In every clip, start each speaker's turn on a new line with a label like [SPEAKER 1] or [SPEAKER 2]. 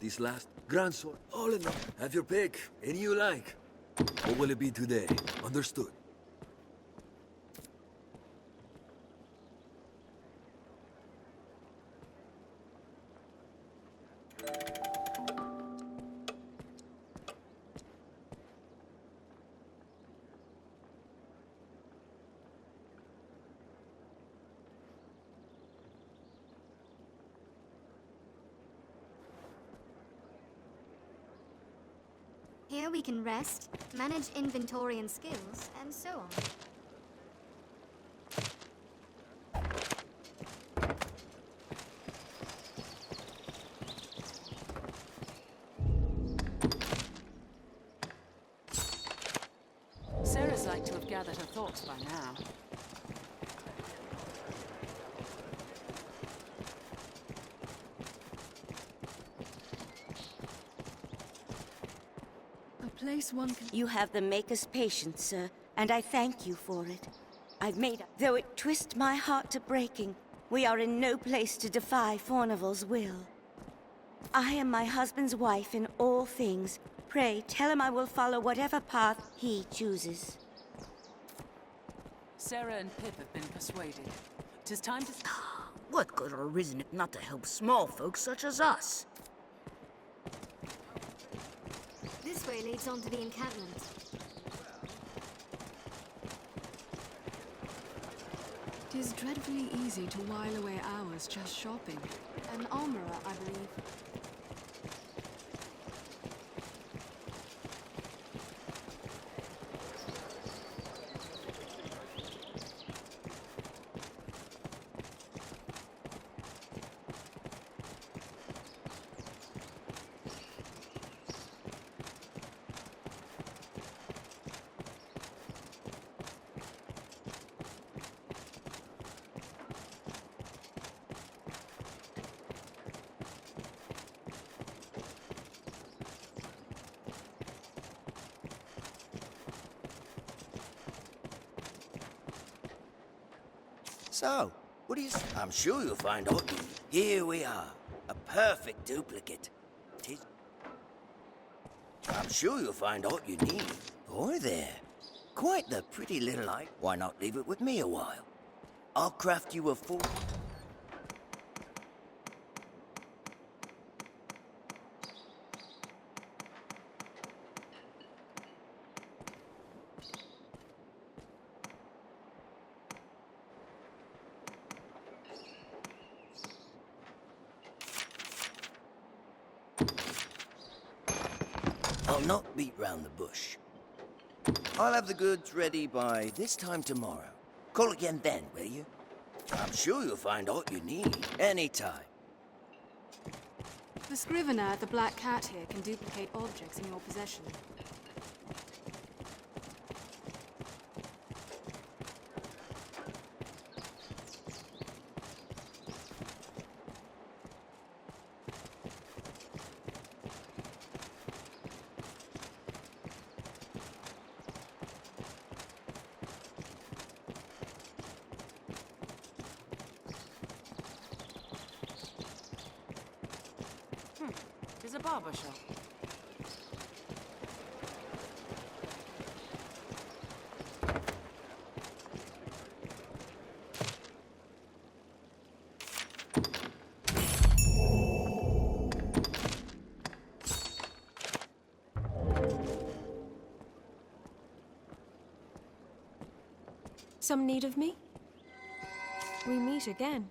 [SPEAKER 1] this last grand sword. All in all, have your pick. Any you like. What will it be today? Understood.
[SPEAKER 2] Here we can rest, manage inventory and skills, and so on.
[SPEAKER 3] Sarah's like to have gathered her thoughts by now.
[SPEAKER 4] Place one can...
[SPEAKER 5] You have the Maker's patience, sir, and I thank you for it. I've made up. Though it twist my heart to breaking, we are in no place to defy Fornival's will. I am my husband's wife in all things. Pray, tell him I will follow whatever path he chooses.
[SPEAKER 3] Sarah and Pip have been persuaded. 'Tis time to...
[SPEAKER 6] What good are Arisen if not to help small folk such as us?
[SPEAKER 2] This way leads on to the encampment.
[SPEAKER 4] It is dreadfully easy to while away hours just shopping. An armorer, I believe.
[SPEAKER 7] So, what do you say? I'm sure you'll find out. Here we are. A perfect duplicate. I'm sure you'll find all you need. Boy there. Quite the pretty little eye. Why not leave it with me a while? I'll craft you a full... I'll not beat round the bush. I'll have the goods ready by this time tomorrow. Call again then, will you? I'm sure you'll find all you need, anytime.
[SPEAKER 4] The scrivener at the Black Cat here can duplicate objects in your possession.
[SPEAKER 3] There's a barber shop.
[SPEAKER 8] Some need of me? We meet again.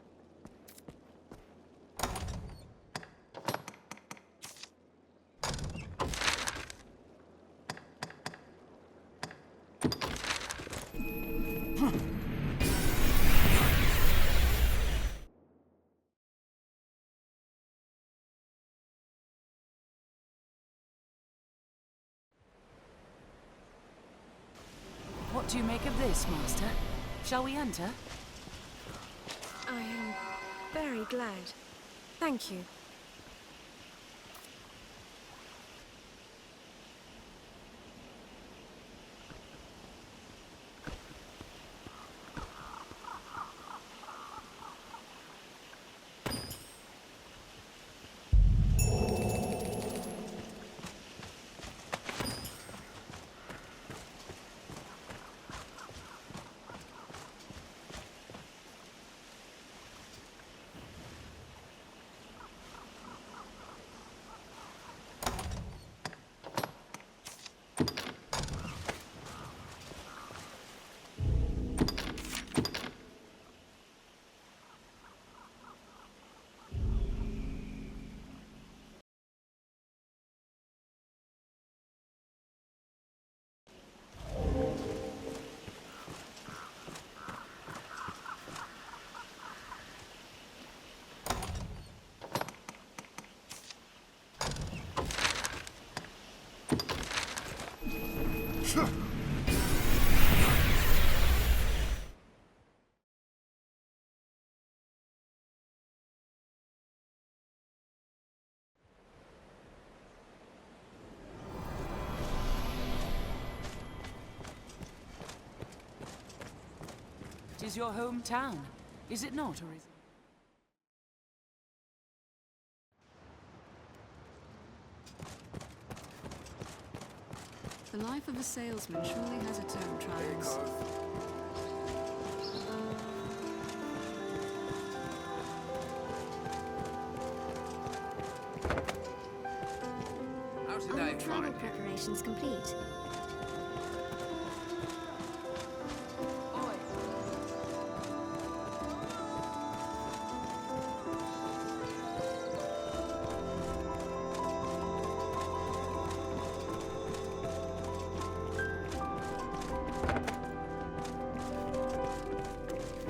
[SPEAKER 3] What do you make of this, Master? Shall we enter?
[SPEAKER 8] I am very glad. Thank you.
[SPEAKER 3] It is your hometown, is it not, Arisen?
[SPEAKER 4] The life of a salesman surely has its own trials.
[SPEAKER 9] How's the
[SPEAKER 2] Are
[SPEAKER 9] day
[SPEAKER 2] your travel
[SPEAKER 9] finding you?
[SPEAKER 2] preparations complete?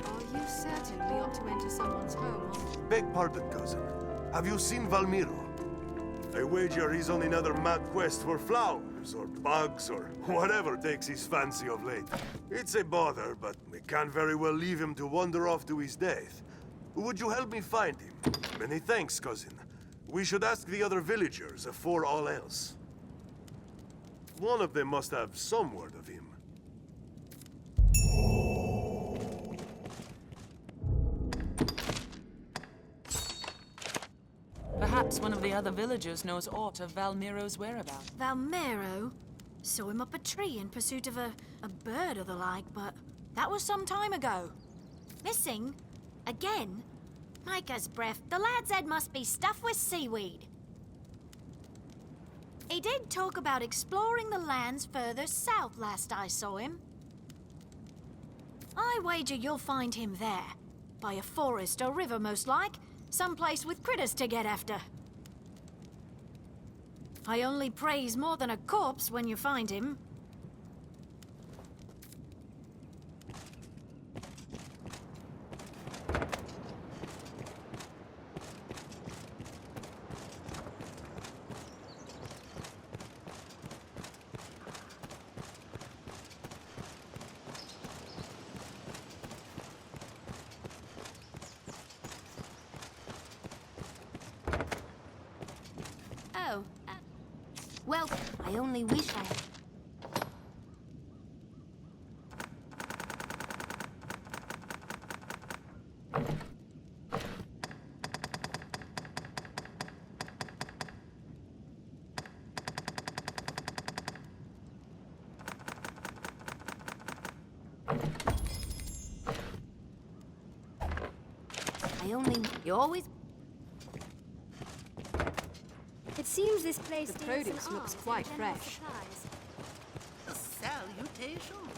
[SPEAKER 4] Are you certain we ought to enter someone's home on...
[SPEAKER 10] Beg pardon, cousin. Have you seen Valmiro? I wager he's on another mad quest for flowers, or bugs, or whatever takes his fancy of late. It's a bother, but we can't very well leave him to wander off to his death. Would you help me find him? Many thanks, cousin. We should ask the other villagers afore all else. One of them must have some word of him.
[SPEAKER 3] Perhaps one of the other villagers knows aught of Valmiro's whereabouts.
[SPEAKER 6] Valmero? Saw him up a tree in pursuit of a bird or the like, but that was some time ago. Missing? Again? Micah's breath, the lad's head must be stuffed with seaweed. He did talk about exploring the lands further south last I saw him. I wager you'll find him there. By a forest or river, most like. Someplace with critters to get after. I only praise more than a corpse when you find him.
[SPEAKER 2] Oh, well, I only wish I... You always... It seems this place
[SPEAKER 4] The
[SPEAKER 2] deals in
[SPEAKER 4] produce looks
[SPEAKER 2] arms and
[SPEAKER 4] quite
[SPEAKER 2] general
[SPEAKER 4] fresh.
[SPEAKER 2] supplies.
[SPEAKER 6] Salutations.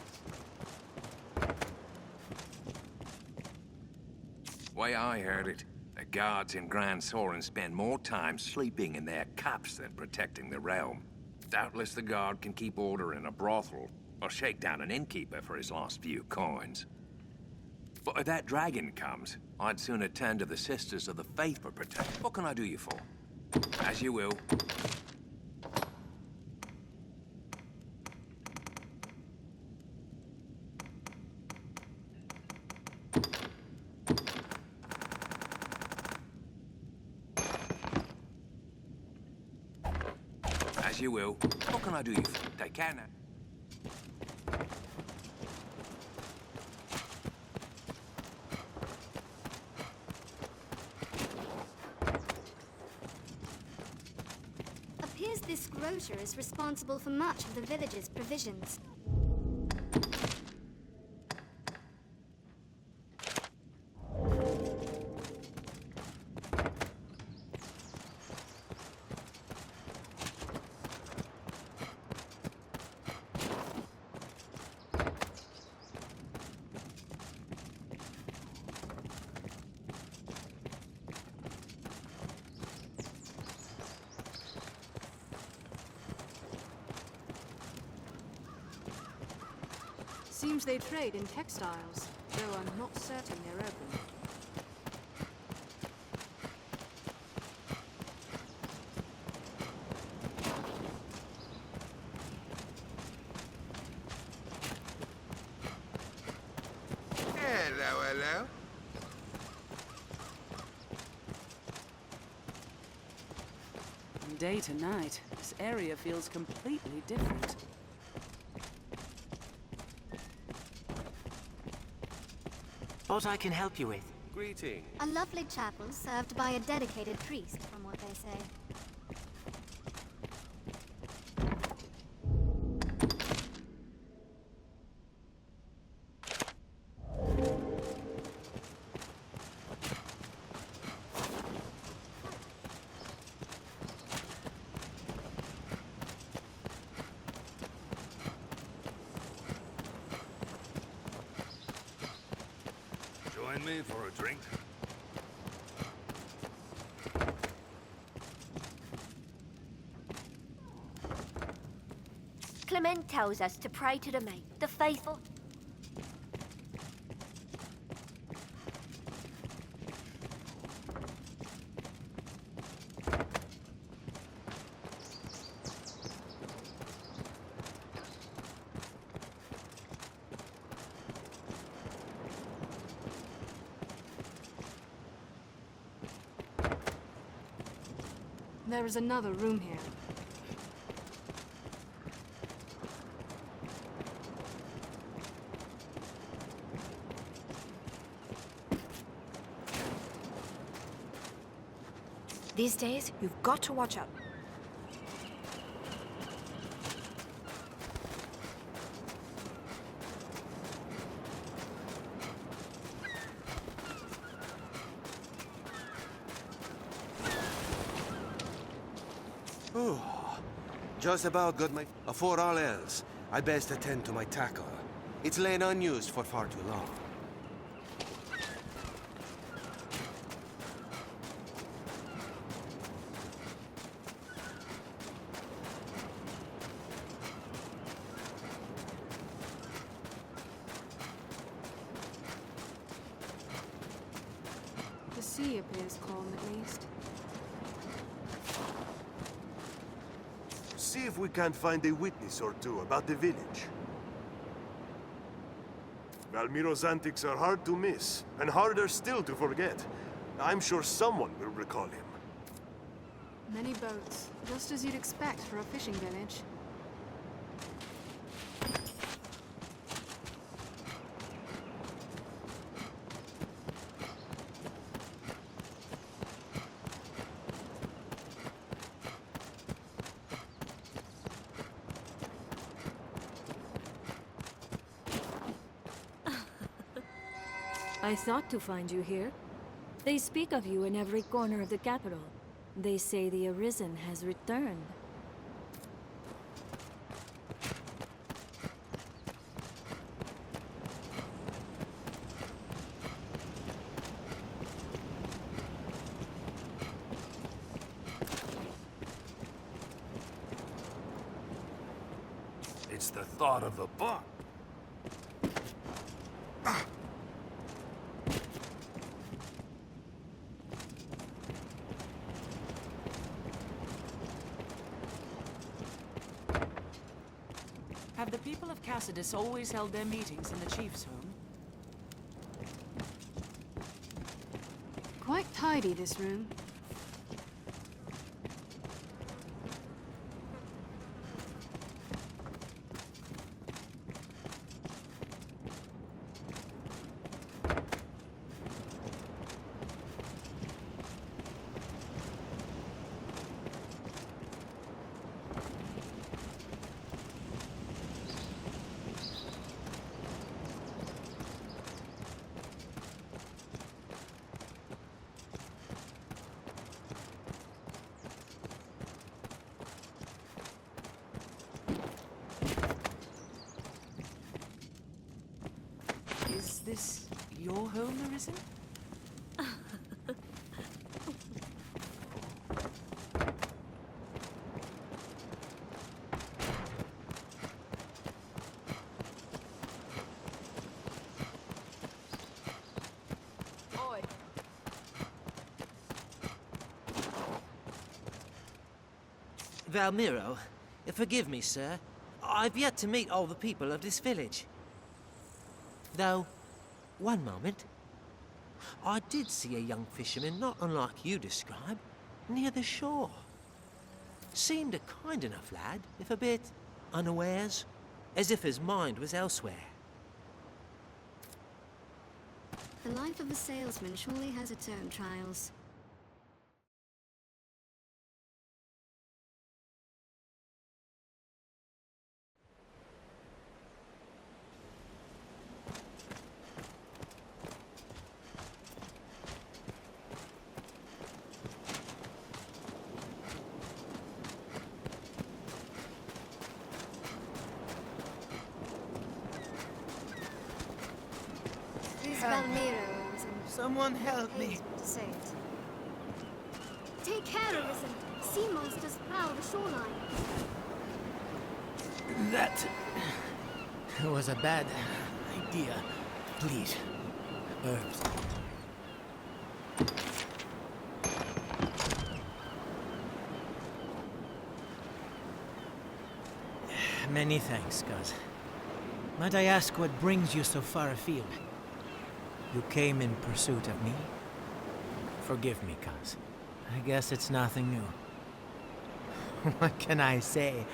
[SPEAKER 9] Way I heard it, the guards in Grand Soren spend more time sleeping in their cups than protecting the realm. Doubtless the guard can keep order in a brothel, or shake down an innkeeper for his last few coins. But if that dragon comes, I'd sooner turn to the Sisters of the Faith for protection. What can I do you for? As you will. As you will. What can I do you for? Take care now.
[SPEAKER 2] Appears this grocer is responsible for much of the village's provisions.
[SPEAKER 4] Seems they trade in textiles, though I'm not certain they're open.
[SPEAKER 11] Hello, hello.
[SPEAKER 3] From day to night, this area feels completely different.
[SPEAKER 12] What I can help you with?
[SPEAKER 9] Greetings.
[SPEAKER 2] A lovely chapel served by a dedicated priest, from what they say.
[SPEAKER 9] Join me for a drink?
[SPEAKER 5] Clement tells us to pray to the mate, the faithful.
[SPEAKER 4] There is another room here.
[SPEAKER 6] These days, you've got to watch out.
[SPEAKER 13] Oh, just about got my... For all else, I best attend to my tackle. It's lain unused for far too long.
[SPEAKER 4] The sea appears calm, at least.
[SPEAKER 10] See if we can't find a witness or two about the village. Valmiro's antics are hard to miss, and harder still to forget. I'm sure someone will recall him.
[SPEAKER 4] Many boats, just as you'd expect for a fishing village.
[SPEAKER 14] I thought to find you here. They speak of you in every corner of the capital. They say the Arisen has returned.
[SPEAKER 9] It's the thought of the buck.
[SPEAKER 3] Have the people of Cassidus always held their meetings in the chief's home?
[SPEAKER 4] Quite tidy, this room.
[SPEAKER 3] Is this your home, Arisen?
[SPEAKER 12] Valmiro, forgive me, sir. I've yet to meet all the people of this village. Though, one moment. I did see a young fisherman not unlike you describe, near the shore. Seemed a kind enough lad, if a bit unawares, as if his mind was elsewhere.
[SPEAKER 2] The life of a salesman surely has its own trials.
[SPEAKER 15] Someone help me.
[SPEAKER 2] To say it. Take care, Arisen. Sea monsters prowl the shoreline.
[SPEAKER 15] That was a bad idea. Please, herbs. Many thanks, Cuz. Might I ask what brings you so far afield? You came in pursuit of me? Forgive me, Cuz. I guess it's nothing new. What can I say?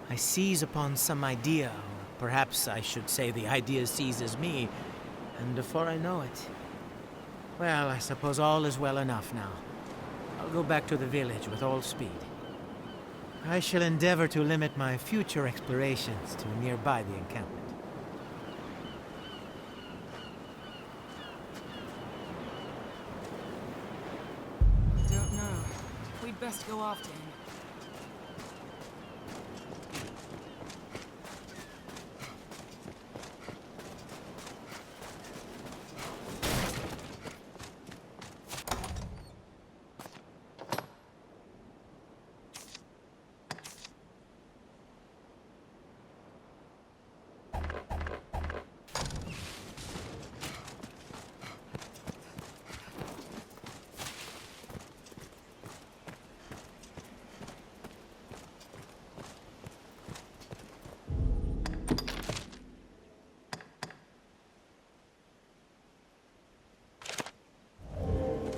[SPEAKER 15] I seize upon some idea, or perhaps I should say the idea seizes me, and before I know it... Well, I suppose all is well enough now. I'll go back to the village with all speed. I shall endeavor to limit my future explorations to nearby the encampment.
[SPEAKER 3] We'd best go after him.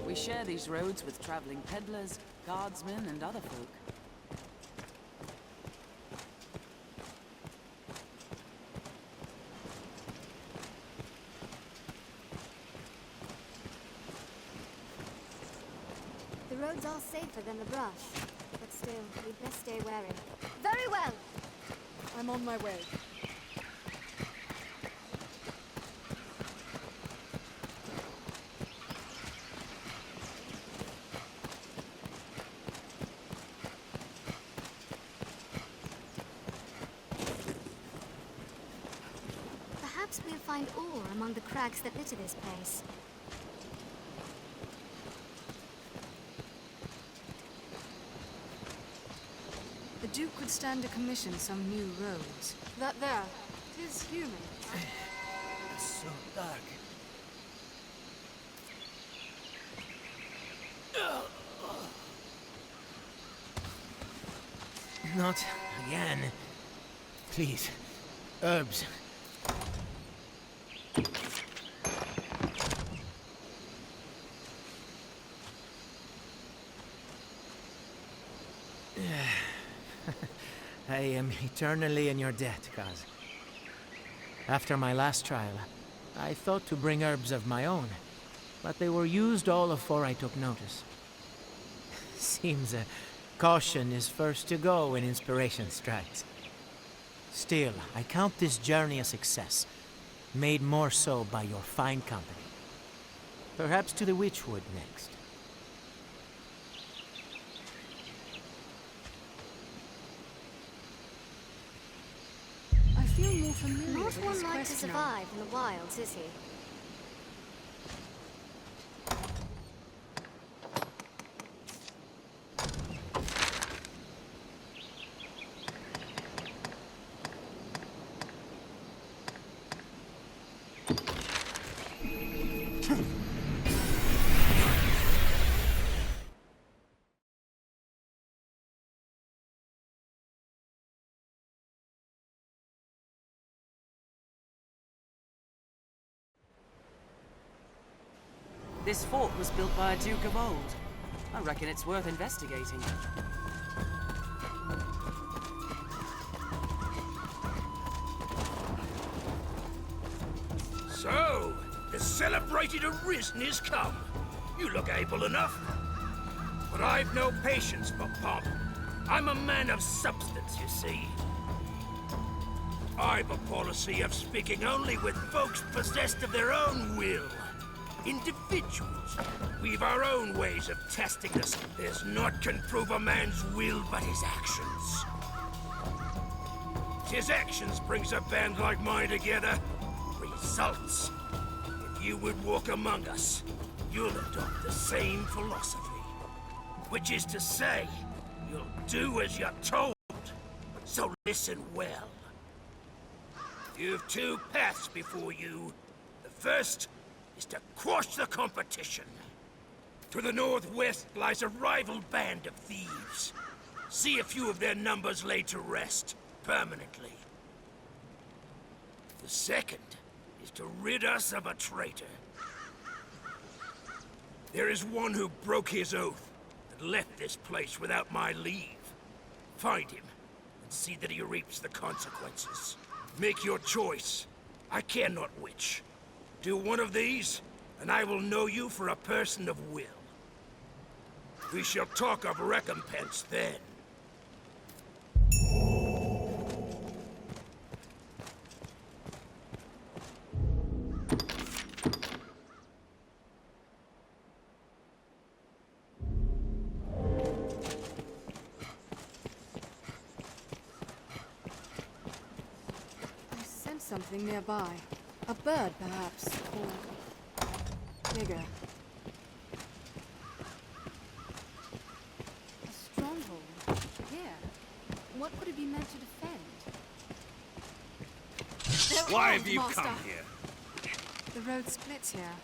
[SPEAKER 3] We share these roads with traveling peddlers, guardsmen, and other folk.
[SPEAKER 2] The roads are safer than the brush, but still, we'd best stay wary. Very well!
[SPEAKER 4] I'm on my way.
[SPEAKER 2] Perhaps we'll find ore among the crags that litter this place.
[SPEAKER 4] The Duke could stand to commission some new roads. That there, 'tis human.
[SPEAKER 15] It's so dark. Not again. Please, herbs. I am eternally in your debt, Kaz. After my last trial, I thought to bring herbs of my own, but they were used all afore I took notice. Seems caution is first to go when inspiration strikes. Still, I count this journey a success, made more so by your fine company. Perhaps to the Witchwood next.
[SPEAKER 4] I feel more familiar
[SPEAKER 2] Not
[SPEAKER 4] with
[SPEAKER 2] one
[SPEAKER 4] this
[SPEAKER 2] like to
[SPEAKER 4] quest now.
[SPEAKER 2] survive in the wilds, is he?
[SPEAKER 3] This fort was built by a Duke of old. I reckon it's worth investigating.
[SPEAKER 9] So, the
[SPEAKER 16] celebrated Arisen is come. You look able enough. But I've no patience for pomp. I'm a man of substance, you see. I've a policy of speaking only with folks possessed of their own will. Individuals. We've our own ways of testing us. There's naught can prove a man's will but his actions. His actions brings a band like mine together. Results. If you would walk among us, you'll adopt the same philosophy. Which is to say, you'll do as you're told. So listen well. You've two paths before you. The first is to quash the competition. To the northwest lies a rival band of thieves. See a few of their numbers laid to rest, permanently. The second is to rid us of a traitor. There is one who broke his oath and left this place without my leave. Find him and see that he reaps the consequences. Make your choice. I care not which. Do one of these, and I will know you for a person of will. We shall talk of recompense then.
[SPEAKER 4] Something nearby. A bird, perhaps, or bigger.
[SPEAKER 2] A stronghold. Here. What could it be meant to defend?
[SPEAKER 16] Why have you come here?
[SPEAKER 4] The road splits here.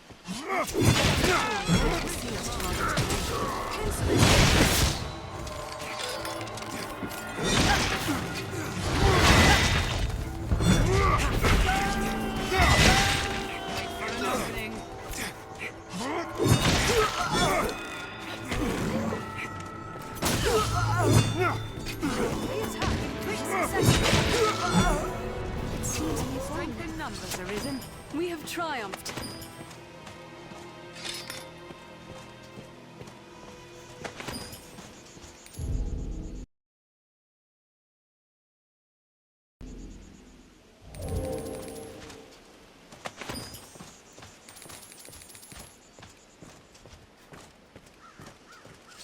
[SPEAKER 3] Strength in numbers, Arisen.
[SPEAKER 4] We have triumphed.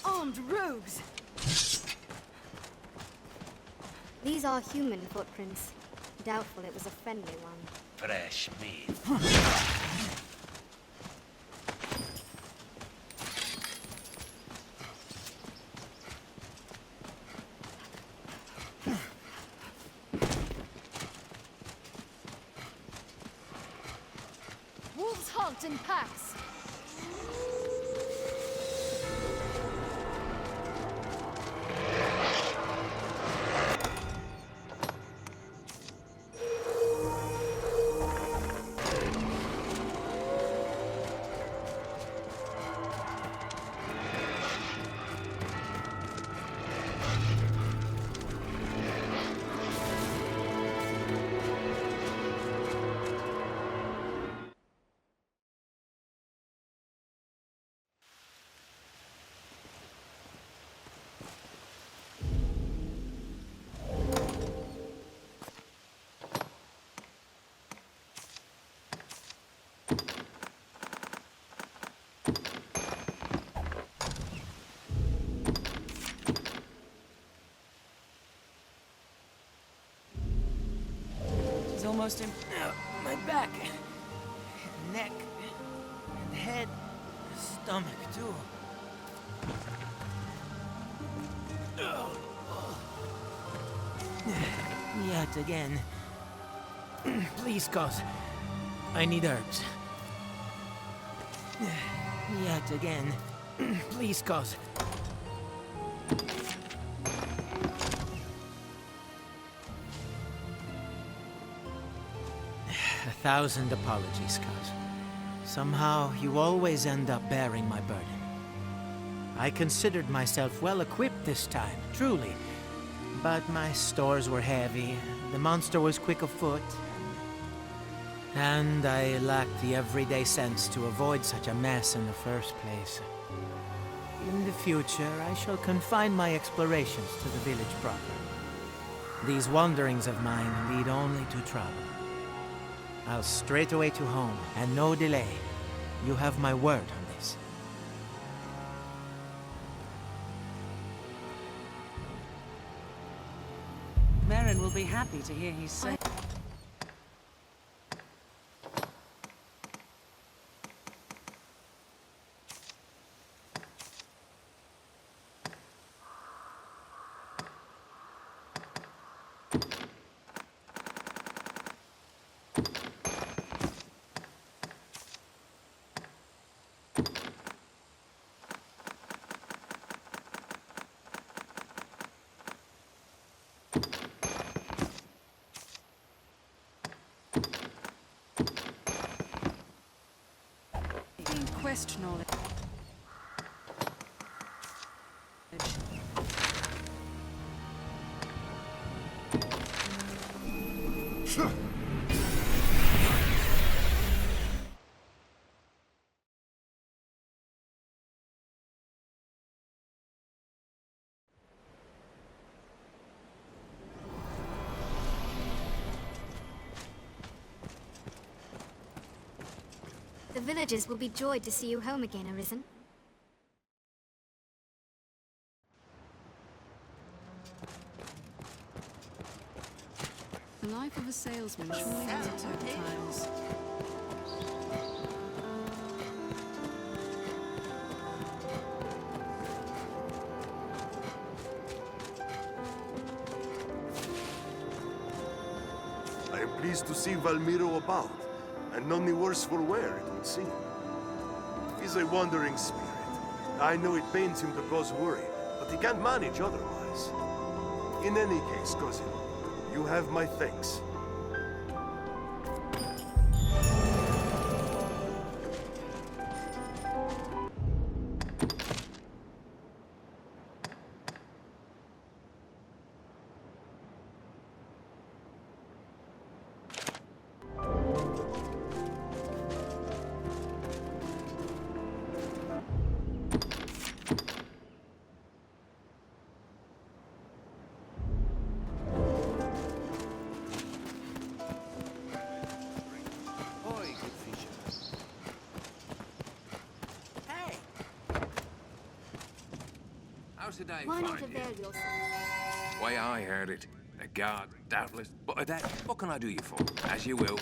[SPEAKER 4] Armed rogues!
[SPEAKER 2] These are human footprints. Doubtful it was a friendly one.
[SPEAKER 7] Fresh meat.
[SPEAKER 2] Wolves hunt in packs.
[SPEAKER 15] Almost in my back, neck, and head, stomach too. Yet again. Please, cause I need herbs. Yet again. Please, cause. 1,000 apologies, cuz. Somehow, you always end up bearing my burden. I considered myself well equipped this time, truly. But my stores were heavy, the monster was quick of foot. And I lacked the everyday sense to avoid such a mess in the first place. In the future, I shall confine my explorations to the village proper. These wanderings of mine lead only to trouble. I'll straight away to home, and no delay. You have my word on this.
[SPEAKER 3] Merrin will be happy to hear he's safe.
[SPEAKER 4] Question knowledge.
[SPEAKER 2] The villagers will be joyed to see you home again, Arisen.
[SPEAKER 4] The life of a salesman surely has its own trials.
[SPEAKER 10] I am pleased to see Valmiro about, and none the worse for wear, it would seem. He's a wandering spirit. I know it pains him to cause worry, but he can't manage otherwise. In any case, cousin, you have my thanks.
[SPEAKER 9] How's the day
[SPEAKER 2] Why not
[SPEAKER 9] find you?
[SPEAKER 2] avail yourself?
[SPEAKER 9] Way I heard it. A guard, doubtless. But that, what can I do you for? As you will.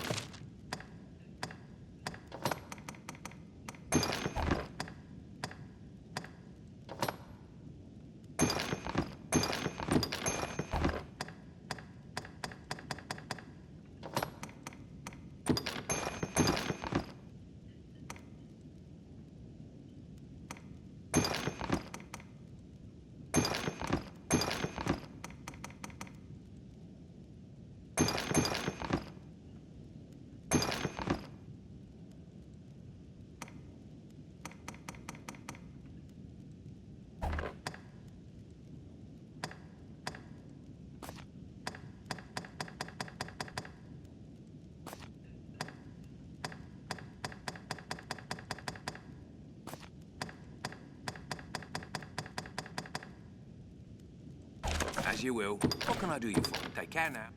[SPEAKER 9] As you will. What can I do you for? Take care now.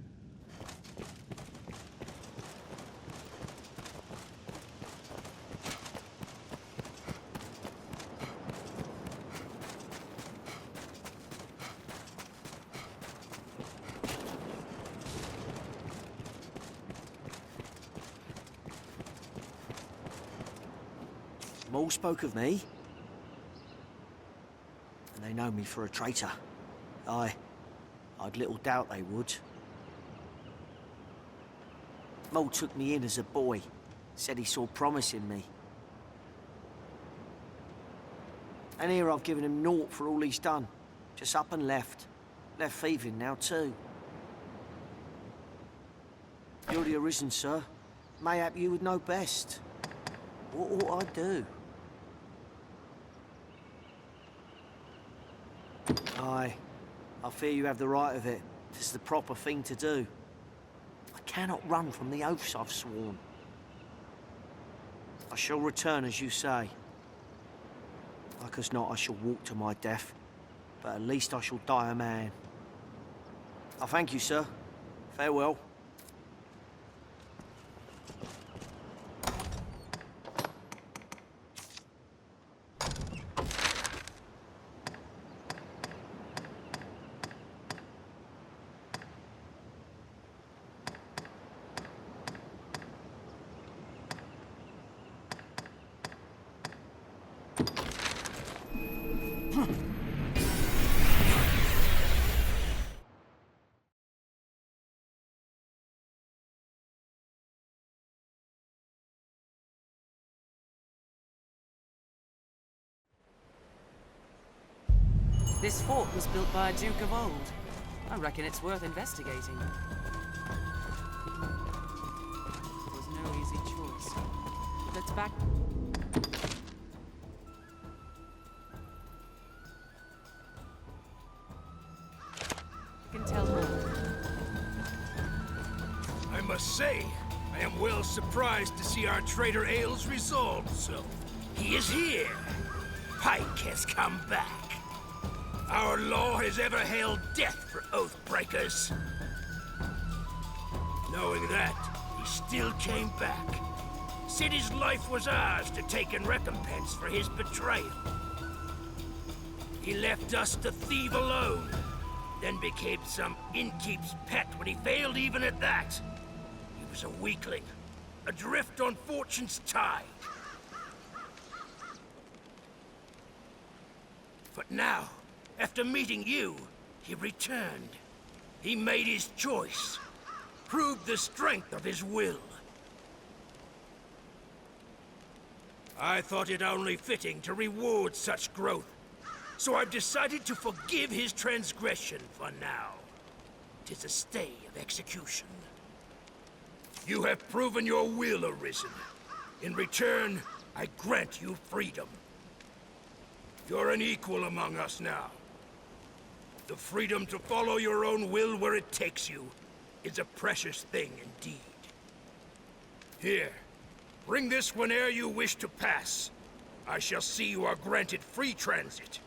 [SPEAKER 17] All spoke of me, and they know me for a traitor. I'd little doubt they would. Mole took me in as a boy, said he saw promise in me. And here I've given him naught for all he's done. Just up and left. Left thieving now too. You're the Arisen, sir. Mayhap you would know best. What ought I do? I fear you have the right of it. This is the proper thing to do. I cannot run from the oaths I've sworn. I shall return as you say. Like as not, I shall walk to my death, but at least I shall die a man. I thank you, sir. Farewell.
[SPEAKER 3] This fort was built by a duke of old. I reckon it's worth investigating. It was no easy choice. Let's back... I can tell more.
[SPEAKER 16] I must say, I am well surprised to see our traitor Ailes resolved so. He is here. Pike has come back. Our law has ever held death for oath breakers. Knowing that, he still came back. Said his life was ours to take in recompense for his betrayal. He left us to thieve alone, then became some innkeep's pet when he failed even at that. He was a weakling, adrift on fortune's tide. But now, after meeting you, he returned. He made his choice, proved the strength of his will. I thought it only fitting to reward such growth, so I've decided to forgive his transgression for now. 'Tis a stay of execution. You have proven your will, Arisen. In return, I grant you freedom. You're an equal among us now. The freedom to follow your own will where it takes you is a precious thing indeed. Here, bring this whene'er you wish to pass. I shall see you are granted free transit.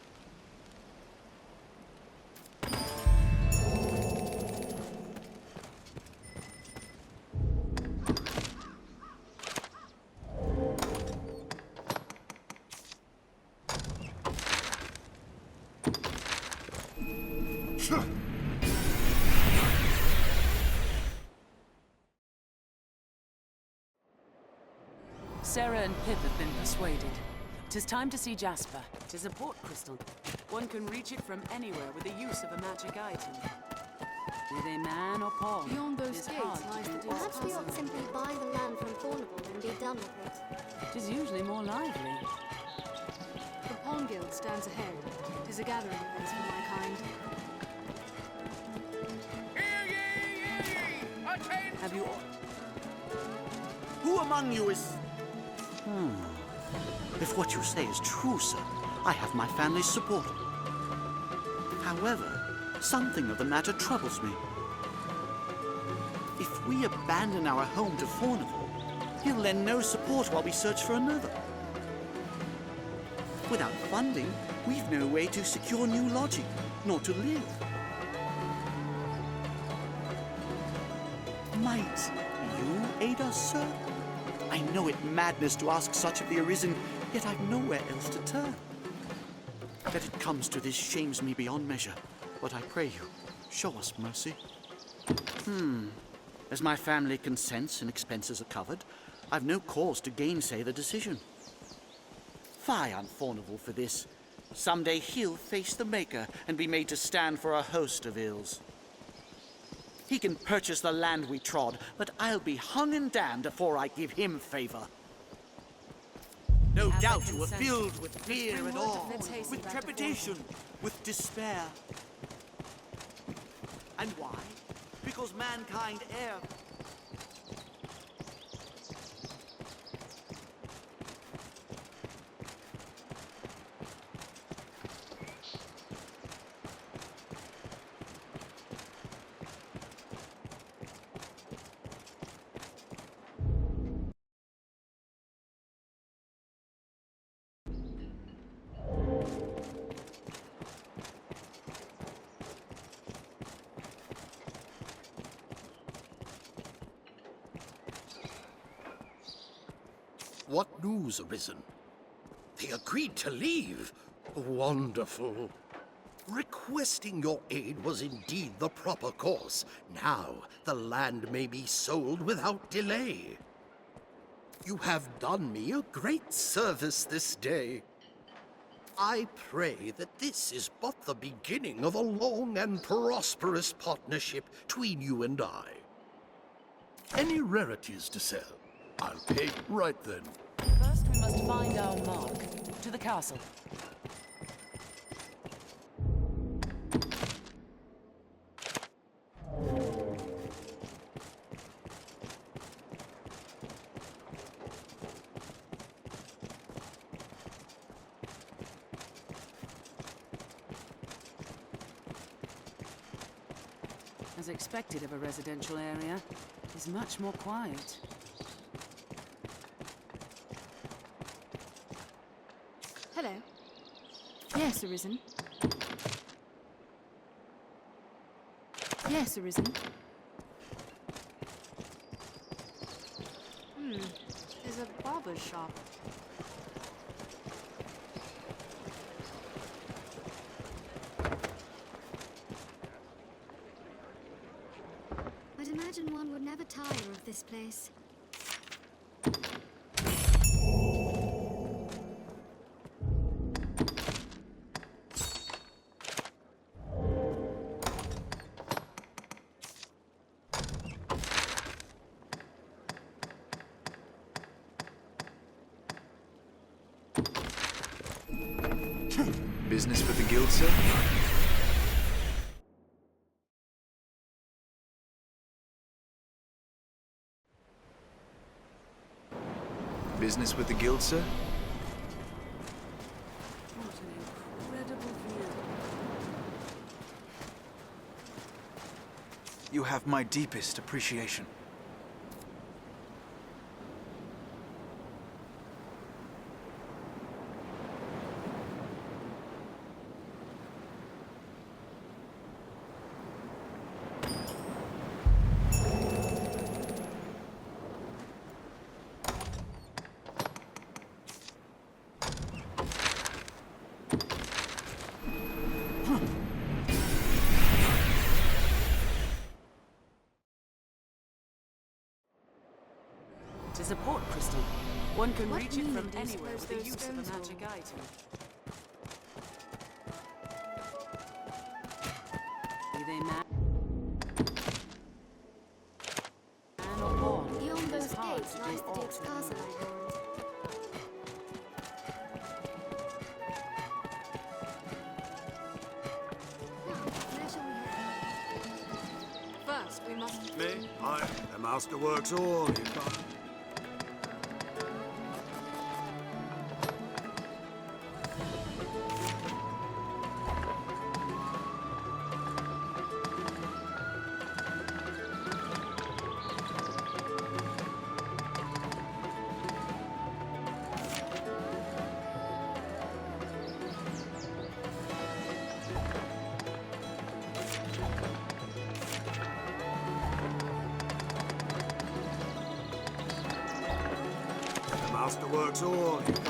[SPEAKER 3] Sarah and Pip have been persuaded. 'Tis time to see Jasper. 'Tis a port crystal. One can reach it from anywhere with the use of a magic item. With a man or pawn,
[SPEAKER 4] Beyond those
[SPEAKER 3] it is
[SPEAKER 4] gates
[SPEAKER 3] hard to
[SPEAKER 4] lies
[SPEAKER 3] do
[SPEAKER 4] the
[SPEAKER 3] this
[SPEAKER 2] Perhaps we ought
[SPEAKER 3] puzzle.
[SPEAKER 2] simply buy the land from Thornable and be done with it.
[SPEAKER 3] It is usually more lively.
[SPEAKER 4] The Pawn Guild stands ahead. 'Tis a gathering place for my kind.
[SPEAKER 3] Have you...
[SPEAKER 18] Who among you is... If what you say is true, sir, I have my family's support. However, something of the matter troubles me. If we abandon our home to Thornable, he'll lend no support while we search for another. Without funding, we've no way to secure new lodging, nor to live. Might you aid us, sir? I know it madness to ask such of the Arisen, yet I've nowhere else to turn. That it comes to this shames me beyond measure, but I pray you, show us mercy. As my family consents and expenses are covered, I've no cause to gainsay the decision. Fie on Thornable for this. Someday he'll face the Maker and be made to stand for a host of ills. He can purchase the land we trod, but I'll be hung and damned before I give him favor. No doubt you were filled with fear and awe, with trepidation, with despair. And why? Because mankind err
[SPEAKER 19] What news, Arisen? They agreed to leave. Wonderful. Requesting your aid was indeed the proper course. Now, the land may be sold without delay. You have done me a great service this day. I pray that this is but the beginning of a long and prosperous partnership between you and I. Any rarities to sell? I'll pay right then.
[SPEAKER 3] First, we must find our mark. To the castle. As expected of a residential area, it is much more quiet.
[SPEAKER 4] Hello. Yes, Arisen. Yes, Arisen. There's a barber's shop.
[SPEAKER 2] I'd imagine one would never tire of this place.
[SPEAKER 20] Business with the guild, sir? Business with the guild, sir?
[SPEAKER 3] What an incredible view.
[SPEAKER 20] You have my deepest appreciation.
[SPEAKER 3] It is a port crystal. One can
[SPEAKER 4] What
[SPEAKER 3] reach it from
[SPEAKER 4] meaning do you
[SPEAKER 3] anywhere
[SPEAKER 4] suppose
[SPEAKER 3] with the
[SPEAKER 4] those
[SPEAKER 3] use of a
[SPEAKER 4] stones
[SPEAKER 3] magic
[SPEAKER 4] hold?
[SPEAKER 3] item. Be they man or born,
[SPEAKER 2] Beyond
[SPEAKER 3] it is
[SPEAKER 2] those
[SPEAKER 3] hard
[SPEAKER 2] gates
[SPEAKER 3] to
[SPEAKER 2] lies
[SPEAKER 3] do
[SPEAKER 2] the Duke's
[SPEAKER 3] aught
[SPEAKER 2] castle,
[SPEAKER 3] more.
[SPEAKER 2] I heard. Now, where shall we head?
[SPEAKER 4] First, we must...
[SPEAKER 10] Me? The master works all he can. The master works all he can.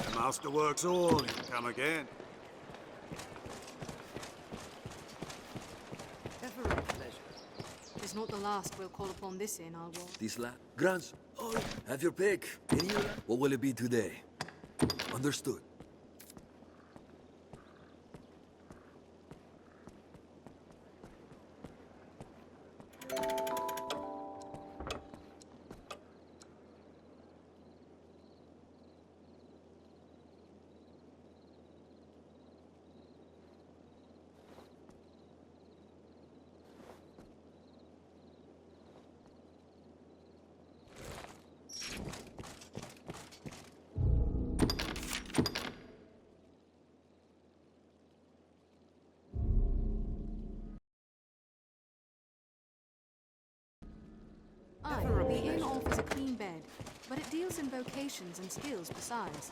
[SPEAKER 10] The master works all he can come again.
[SPEAKER 4] Ever a pleasure. It's not the last we'll call upon this inn, I'll warn.
[SPEAKER 1] This land. Grants, oh, have your pick. Any you like? What will it be today? Understood.
[SPEAKER 4] Aye, the inn offers a clean bed, but it deals in vocations and skills besides.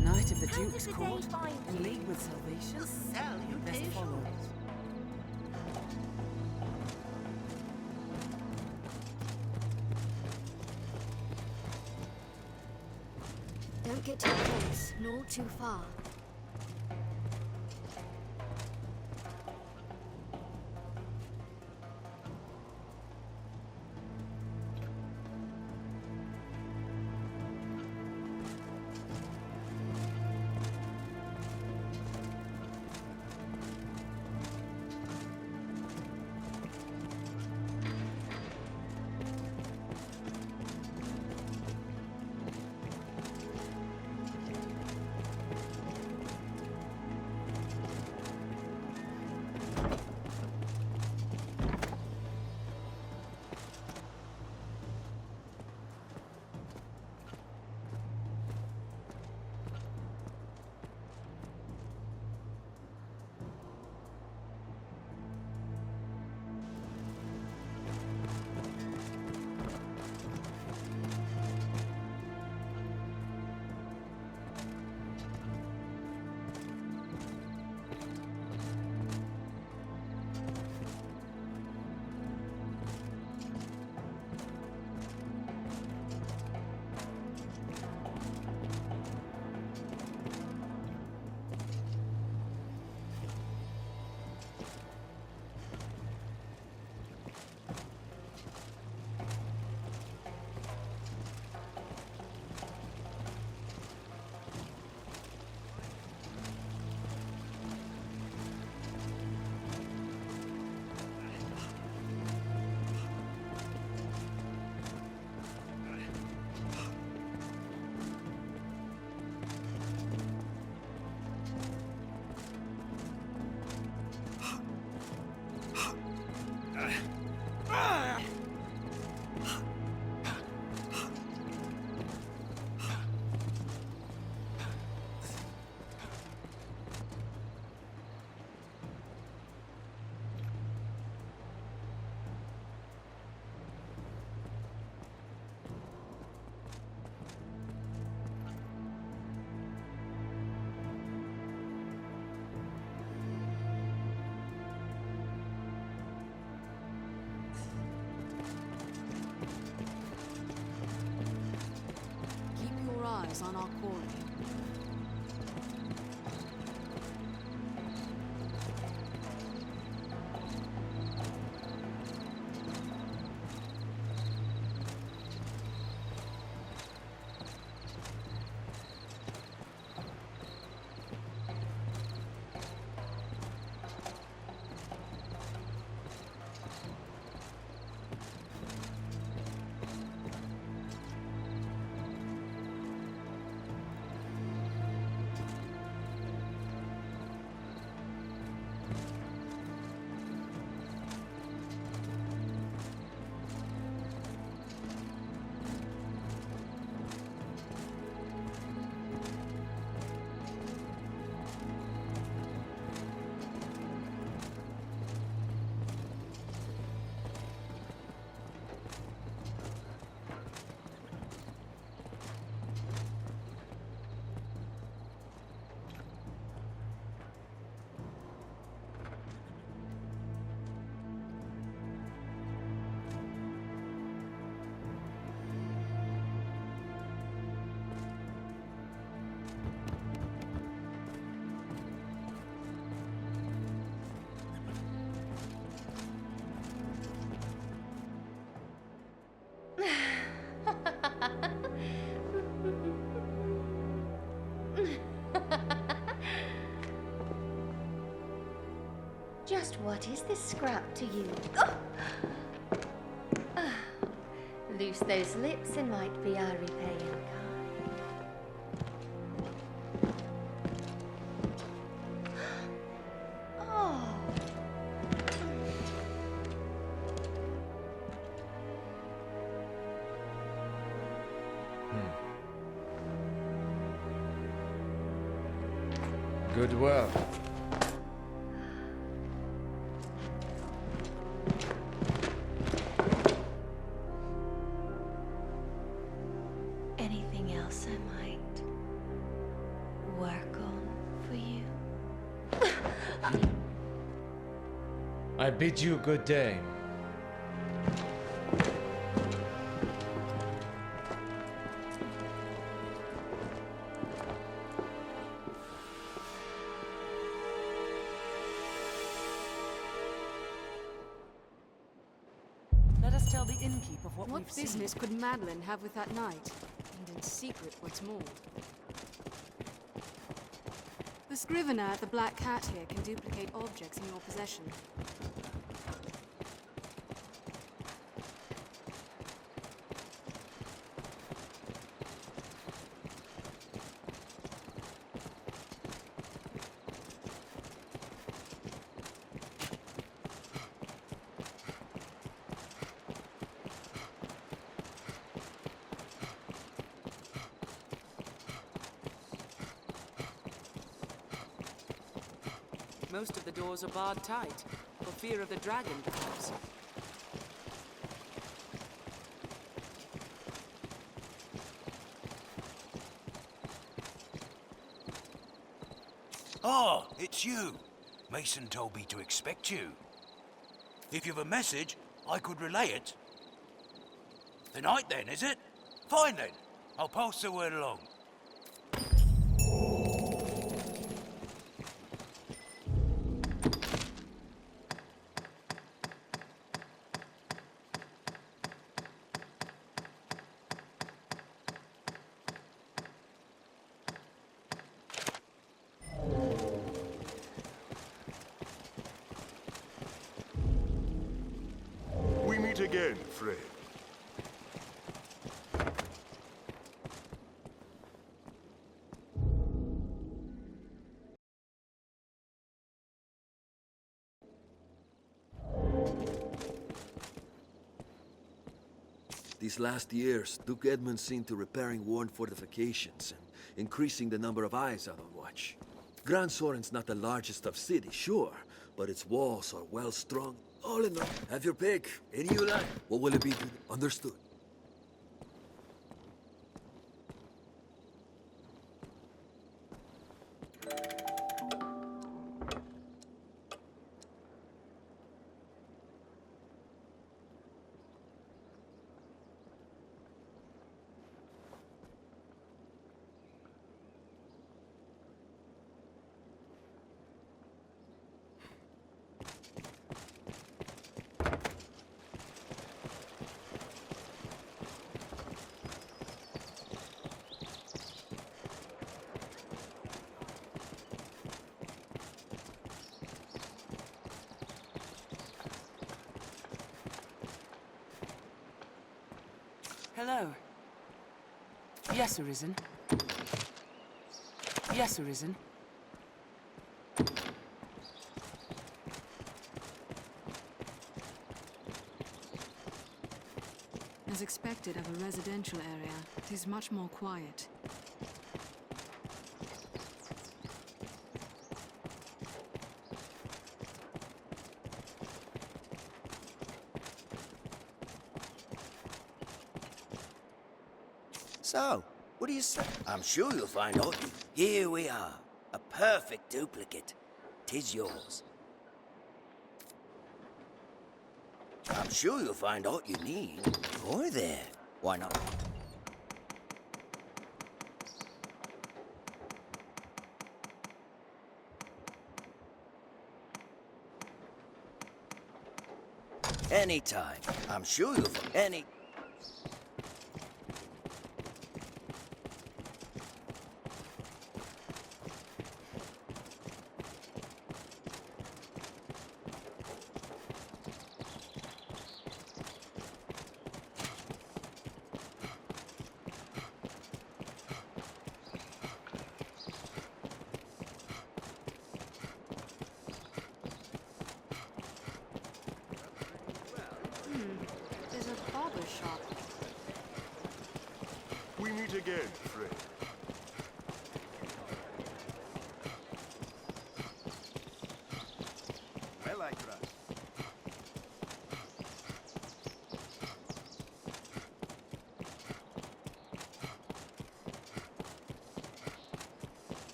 [SPEAKER 3] Knight of the Duke's Court, in league with Salvation. Best follow it.
[SPEAKER 2] Don't get too close, nor too far.
[SPEAKER 4] Eyes on our quarry.
[SPEAKER 5] What is this scrap to you? Ah, loose those lips and might be our repaying Oh.
[SPEAKER 2] Good work.
[SPEAKER 5] Anything else I might work on for you?
[SPEAKER 2] I bid you good day.
[SPEAKER 3] Let us tell the innkeep of what
[SPEAKER 4] What
[SPEAKER 3] we've
[SPEAKER 4] business
[SPEAKER 3] seen.
[SPEAKER 4] could Madeline have with that knight? And in secret, what's more. The scrivener at the Black Cat here can duplicate objects in your possession.
[SPEAKER 3] Most of the doors are barred tight, for fear of the dragon, perhaps.
[SPEAKER 21] Ah, it's you. Mason told me to expect you. If you've a message, I could relay it. The night then, is it? Fine then. I'll pass the word along.
[SPEAKER 10] We meet again, Fred.
[SPEAKER 1] These last years, Duke Edmund's seen to repairing worn fortifications and increasing the number of eyes out on watch. Grand Soren's not the largest of cities, sure, but its walls are well strung. All in all, have your pick. Any you like. What will it be? Understood.
[SPEAKER 3] Hello. Yes, Arisen. Yes, Arisen.
[SPEAKER 4] As expected of a residential area, it is much more quiet.
[SPEAKER 7] So, what do you say? I'm sure you'll find out. Here we are. A perfect duplicate. 'Tis yours. I'm sure you'll find all you need. Or there. Why not? Anytime. I'm sure you'll find any...
[SPEAKER 3] shop.
[SPEAKER 10] We meet again, friend.